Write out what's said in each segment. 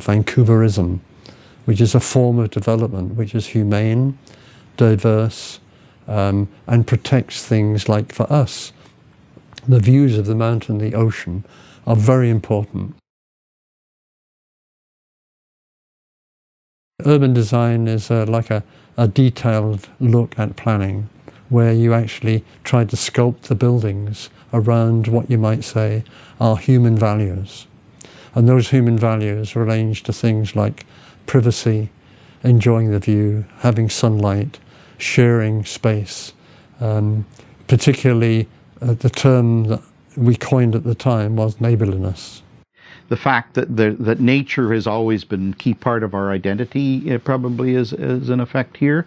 Vancouverism, which is a form of development which is humane, diverse, and protects things like, for us, the views of the mountain, the ocean, are very important. Urban design is like a detailed look at planning, where you actually try to sculpt the buildings around what you might say are human values. And those human values range to things like privacy, enjoying the view, having sunlight, sharing space. Particularly the term that we coined at the time was neighborliness. The fact that nature has always been a key part of our identity, it probably is an effect here.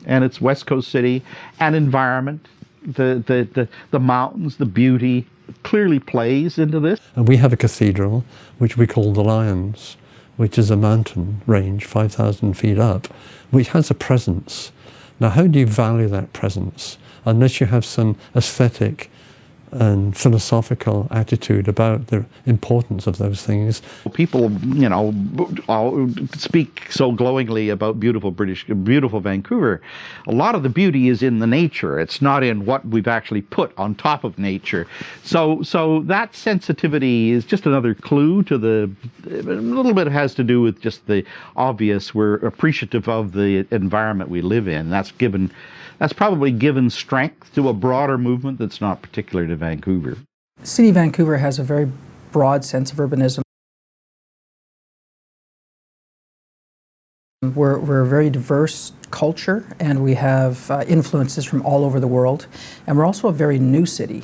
And it's West Coast City and environment, the mountains, the beauty clearly plays into this. And we have a cathedral, which we call the Lions, which is a mountain range 5,000 feet up, which has a presence. Now, how do you value that presence unless you have some aesthetic and philosophical attitude about the importance of those things? People, you know, speak so glowingly about beautiful Vancouver. A lot of the beauty is in the nature. It's not in what we've actually put on top of nature. So that sensitivity is just another clue to a little bit has to do with just the obvious. We're appreciative of the environment we live in. That's probably given strength to a broader movement that's not particular to Vancouver. The city of Vancouver has a very broad sense of urbanism. We're a very diverse culture, and we have influences from all over the world. And we're also a very new city.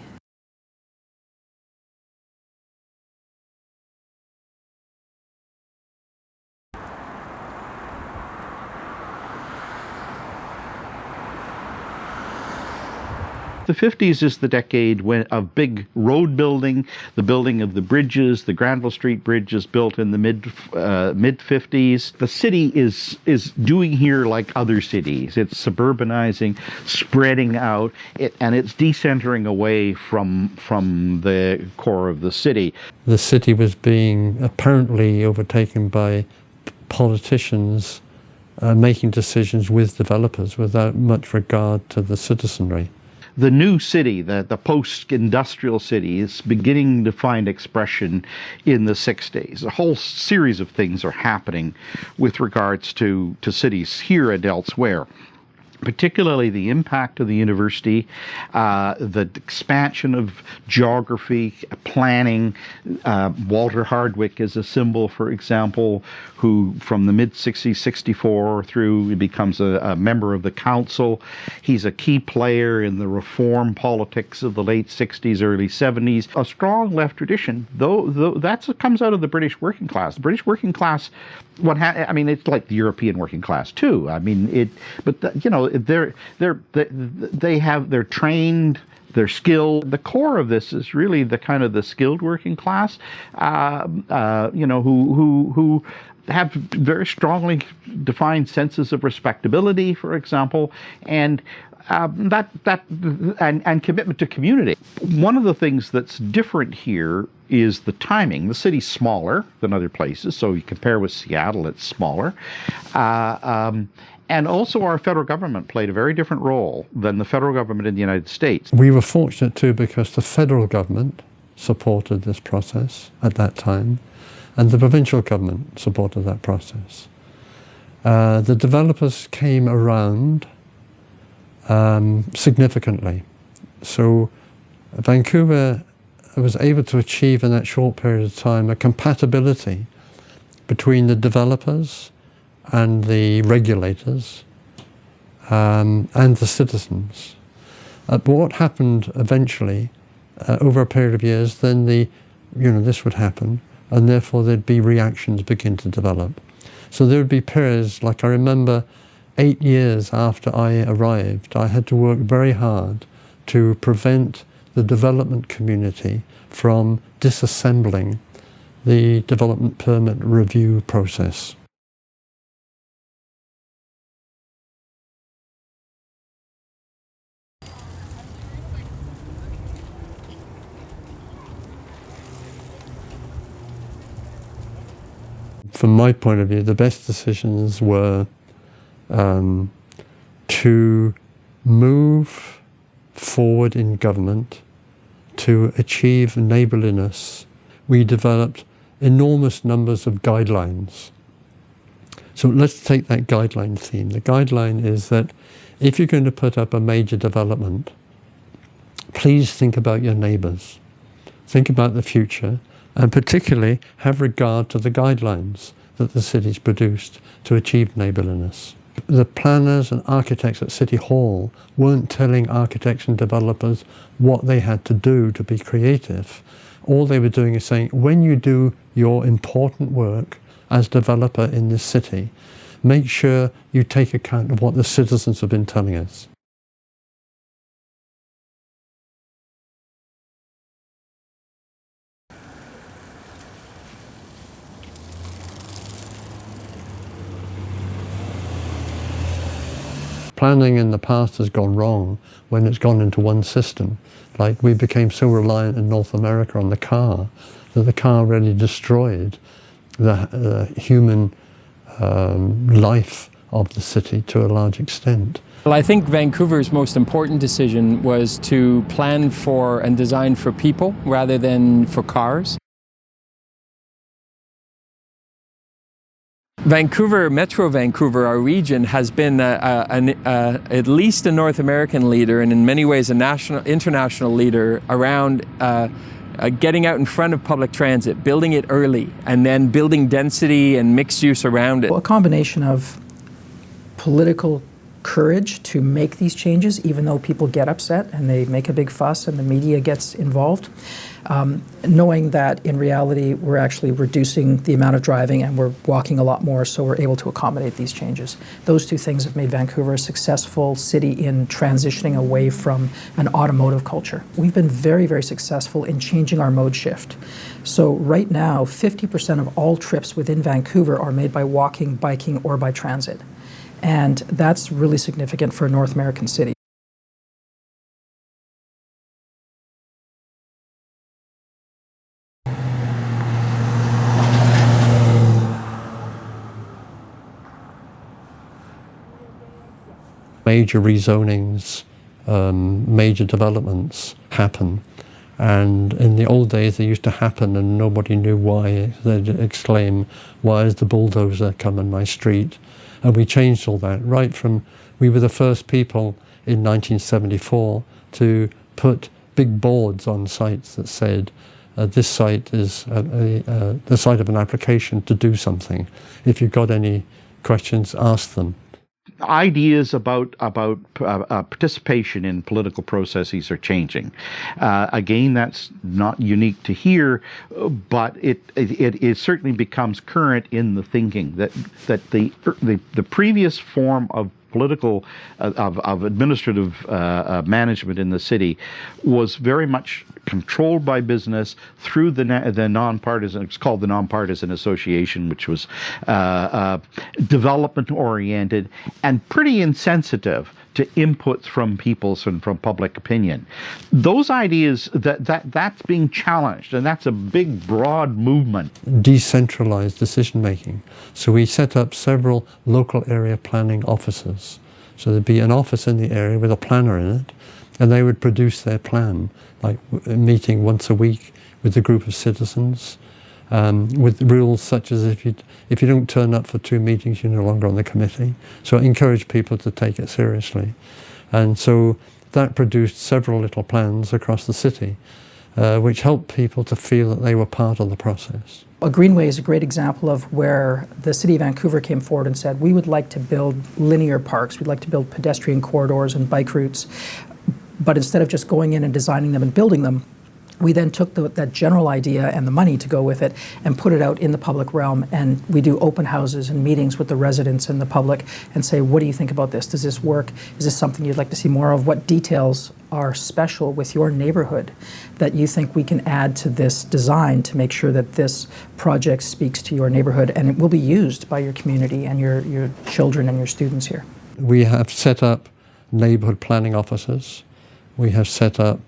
The 50s is the decade of big road building, the building of the bridges. The Granville Street Bridge is built in the mid 50s. The city is doing here like other cities. It's suburbanizing, spreading out, and it's decentering away from the core of the city. The city was being apparently overtaken by politicians making decisions with developers without much regard to the citizenry. The new city, the post-industrial city, is beginning to find expression in the 60s. A whole series of things are happening with regards to cities here and elsewhere. Particularly the impact of the university, the expansion of geography, planning. Walter Hardwick is a symbol, for example, who from the mid-60s, 64 through, he becomes a member of the council. He's a key player in the reform politics of the late 60s, early 70s. A strong left tradition, though that comes out of the British working class. The British working class, I mean, it's like the European working class too. I mean, they're trained, they're skilled. The core of this is really the kind of the skilled working class, who have very strongly defined senses of respectability, for example, and commitment to community. One of the things that's different here is the timing. The city's smaller than other places, so you compare with Seattle, it's smaller. And also our federal government played a very different role than the federal government in the United States. We were fortunate too because the federal government supported this process at that time, and the provincial government supported that process. The developers came around significantly. So Vancouver was able to achieve in that short period of time a compatibility between the developers and the regulators and the citizens. But what happened eventually, over a period of years, then this would happen, and therefore there'd be reactions begin to develop. So there would be periods, like I remember 8 years after I arrived, I had to work very hard to prevent the development community from disassembling the development permit review process. from my point of view, the best decisions were to move forward in government to achieve neighbourliness. We developed enormous numbers of guidelines. So let's take that guideline theme. The guideline is that if you're going to put up a major development, please think about your neighbours. Think about the future, and particularly have regard to the guidelines that the city's produced to achieve neighbourliness. The planners and architects at City Hall weren't telling architects and developers what they had to do to be creative. All they were doing is saying, when you do your important work as developer in this city, make sure you take account of what the citizens have been telling us. Planning in the past has gone wrong when it's gone into one system. Like, we became so reliant in North America on the car that the car really destroyed the human life of the city to a large extent. Well, I think Vancouver's most important decision was to plan for and design for people rather than for cars. Vancouver, Metro Vancouver, our region, has been at least a North American leader, and in many ways a international leader around getting out in front of public transit, building it early, and then building density and mixed use around it. Well, a combination of political courage to make these changes, even though people get upset and they make a big fuss and the media gets involved. Knowing that in reality we're actually reducing the amount of driving and we're walking a lot more, so we're able to accommodate these changes. Those two things have made Vancouver a successful city in transitioning away from an automotive culture. We've been very, very successful in changing our mode shift. So right now, 50% of all trips within Vancouver are made by walking, biking, or by transit. And that's really significant for a North American city. Major rezonings, major developments happen. And in the old days they used to happen and nobody knew why. They'd exclaim, "Why is the bulldozer coming my street?" And we changed all that, right from, we were the first people in 1974 to put big boards on sites that said, this site is the site of an application to do something. If you've got any questions, ask them. Ideas about participation in political processes are changing. Again, that's not unique to here, but it certainly becomes current in the thinking that the previous form of political of administrative management in the city was very much controlled by business through the nonpartisan. It's called the Nonpartisan Association, which was development oriented and pretty insensitive to inputs from people and from public opinion. Those ideas that's being challenged, and that's a big, broad movement. Decentralized decision making. So we set up several local area planning offices. So there'd be an office in the area with a planner in it, and they would produce their plan, like a meeting once a week with a group of citizens, with rules such as if you don't turn up for 2 meetings, you're no longer on the committee. So it encouraged people to take it seriously. And so that produced several little plans across the city, which helped people to feel that they were part of the process. A greenway is a great example of where the City of Vancouver came forward and said, we would like to build linear parks, we'd like to build pedestrian corridors and bike routes, but instead of just going in and designing them and building them, we then took that general idea and the money to go with it and put it out in the public realm, and we do open houses and meetings with the residents and the public and say, what do you think about this? Does this work? Is this something you'd like to see more of? What details are special with your neighborhood that you think we can add to this design to make sure that this project speaks to your neighborhood and it will be used by your community and your children and your students here? We have set up neighborhood planning offices. We have set up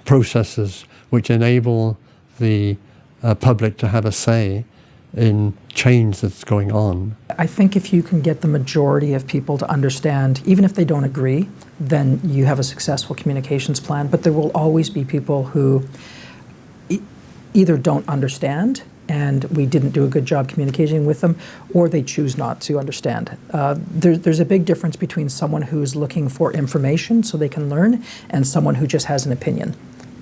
processes which enable the public to have a say in change that's going on. I think if you can get the majority of people to understand, even if they don't agree, then you have a successful communications plan. But there will always be people who either don't understand and we didn't do a good job communicating with them, or they choose not to understand. There's a big difference between someone who's looking for information so they can learn and someone who just has an opinion.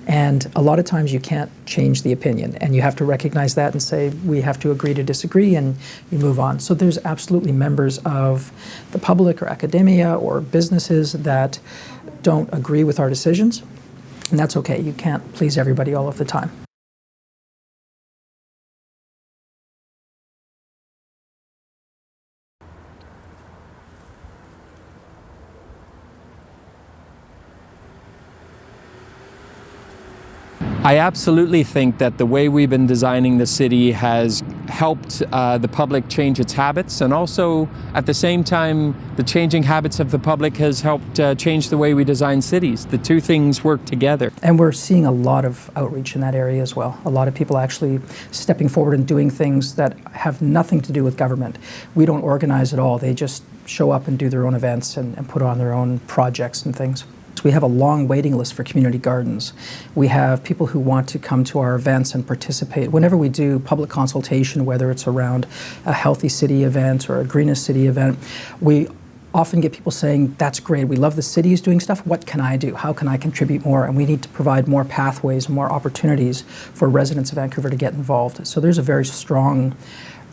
And a lot of times you can't change the opinion, and you have to recognize that and say, we have to agree to disagree, and you move on. So there's absolutely members of the public or academia or businesses that don't agree with our decisions, and that's okay. You can't please everybody all of the time. I absolutely think that the way we've been designing the city has helped the public change its habits, and also at the same time the changing habits of the public has helped change the way we design cities. The two things work together. And we're seeing a lot of outreach in that area as well. A lot of people actually stepping forward and doing things that have nothing to do with government. We don't organize at all. They just show up and do their own events and put on their own projects and things. We have a long waiting list for community gardens. We have people who want to come to our events and participate. Whenever we do public consultation, whether it's around a healthy city event or a greenest city event, we often get people saying, that's great, we love the cities doing stuff, what can I do? How can I contribute more? And we need to provide more pathways, more opportunities for residents of Vancouver to get involved. So there's a very strong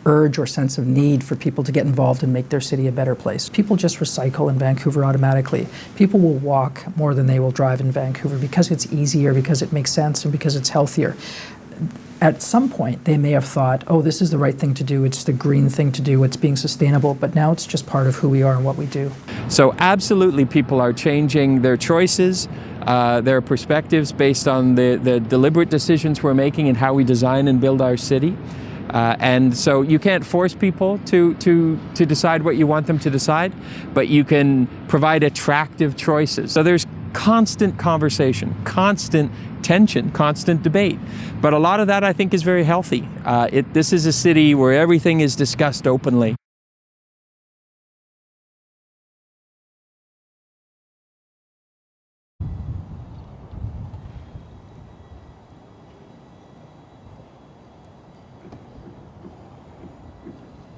urge or sense of need for people to get involved and make their city a better place. People just recycle in Vancouver automatically. People will walk more than they will drive in Vancouver because it's easier, because it makes sense, and because it's healthier. At some point, they may have thought, oh, this is the right thing to do, it's the green thing to do, it's being sustainable, but now it's just part of who we are and what we do. So absolutely people are changing their choices, their perspectives based on the deliberate decisions we're making and how we design and build our city. And so you can't force people to decide what you want them to decide, but you can provide attractive choices. So there's constant conversation, constant tension, constant debate. But a lot of that I think is very healthy. This is a city where everything is discussed openly.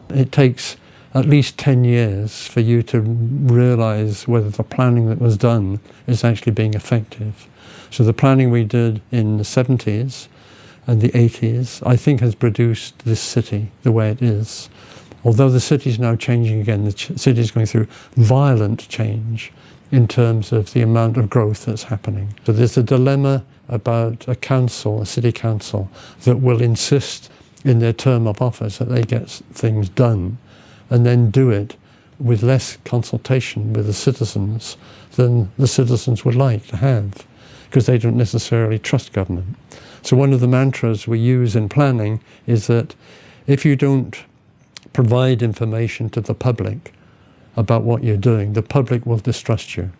It takes at least 10 years for you to realize whether the planning that was done is actually being effective. So the planning we did in the 70s and the 80s, I think, has produced this city the way it is. Although the city is now changing again, the city is going through violent change in terms of the amount of growth that's happening. So there's a dilemma about a council, a city council, that will insist in their term of office that they get things done and then do it with less consultation with the citizens than the citizens would like to have, because they don't necessarily trust government. So one of the mantras we use in planning is that if you don't provide information to the public about what you're doing, the public will distrust you.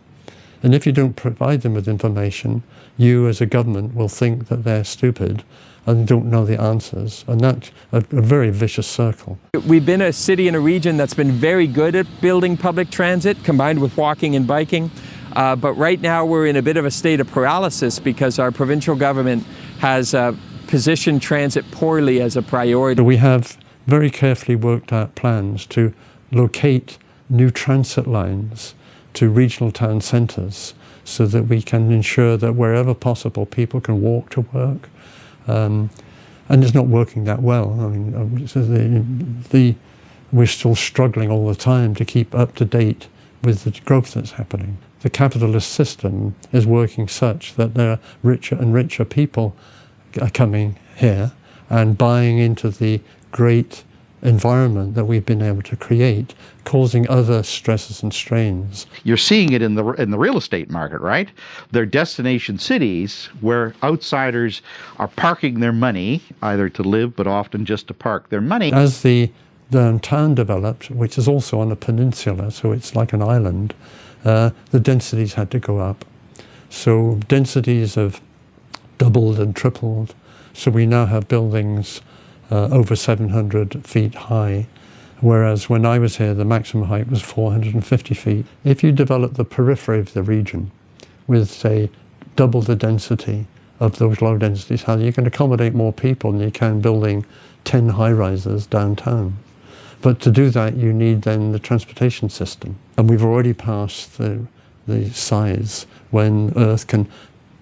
And if you don't provide them with information, you as a government will think that they're stupid and don't know the answers, and that's a very vicious circle. We've been a city and a region that's been very good at building public transit, combined with walking and biking, but right now we're in a bit of a state of paralysis because our provincial government has positioned transit poorly as a priority. We have very carefully worked out plans to locate new transit lines to regional town centres so that we can ensure that wherever possible people can walk to work. And it's not working that well. I mean, we're still struggling all the time to keep up to date with the growth that's happening. The capitalist system is working such that there are richer and richer people are coming here and buying into the great environment that we've been able to create, causing other stresses and strains. You're seeing it in the real estate market, right? They're destination cities where outsiders are parking their money, either to live, but often just to park their money. As the downtown developed, which is also on a peninsula, so it's like an island, the densities had to go up. So densities have doubled and tripled. So we now have buildings over 700 feet high, whereas when I was here, the maximum height was 450 feet. If you develop the periphery of the region with, say, double the density of those low densities, how you can accommodate more people than you can building 10 high-rises downtown. But to do that, you need then the transportation system. And we've already passed the size when Earth can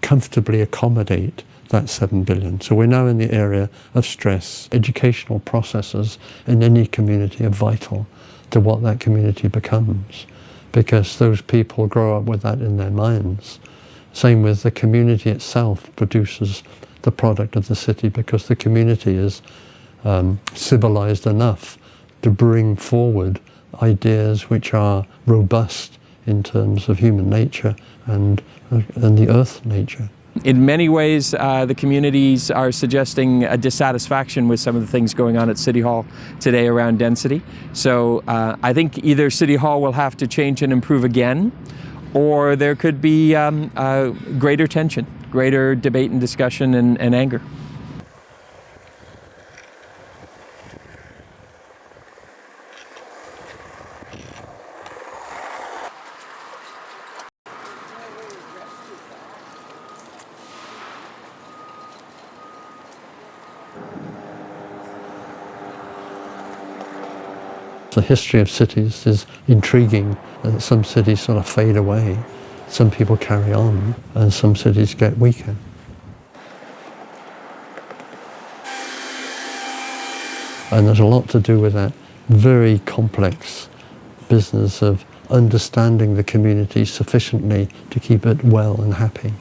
comfortably accommodate that 7 billion. So we're now in the area of stress. Educational processes in any community are vital to what that community becomes, because those people grow up with that in their minds. Same with the community itself produces the product of the city, because the community is civilized enough to bring forward ideas which are robust in terms of human nature and the earth nature. In many ways, the communities are suggesting a dissatisfaction with some of the things going on at City Hall today around density. So I think either City Hall will have to change and improve again, or there could be greater tension, greater debate and discussion and anger. The history of cities is intriguing. Some cities sort of fade away, some people carry on, and some cities get weaker. And there's a lot to do with that very complex business of understanding the community sufficiently to keep it well and happy.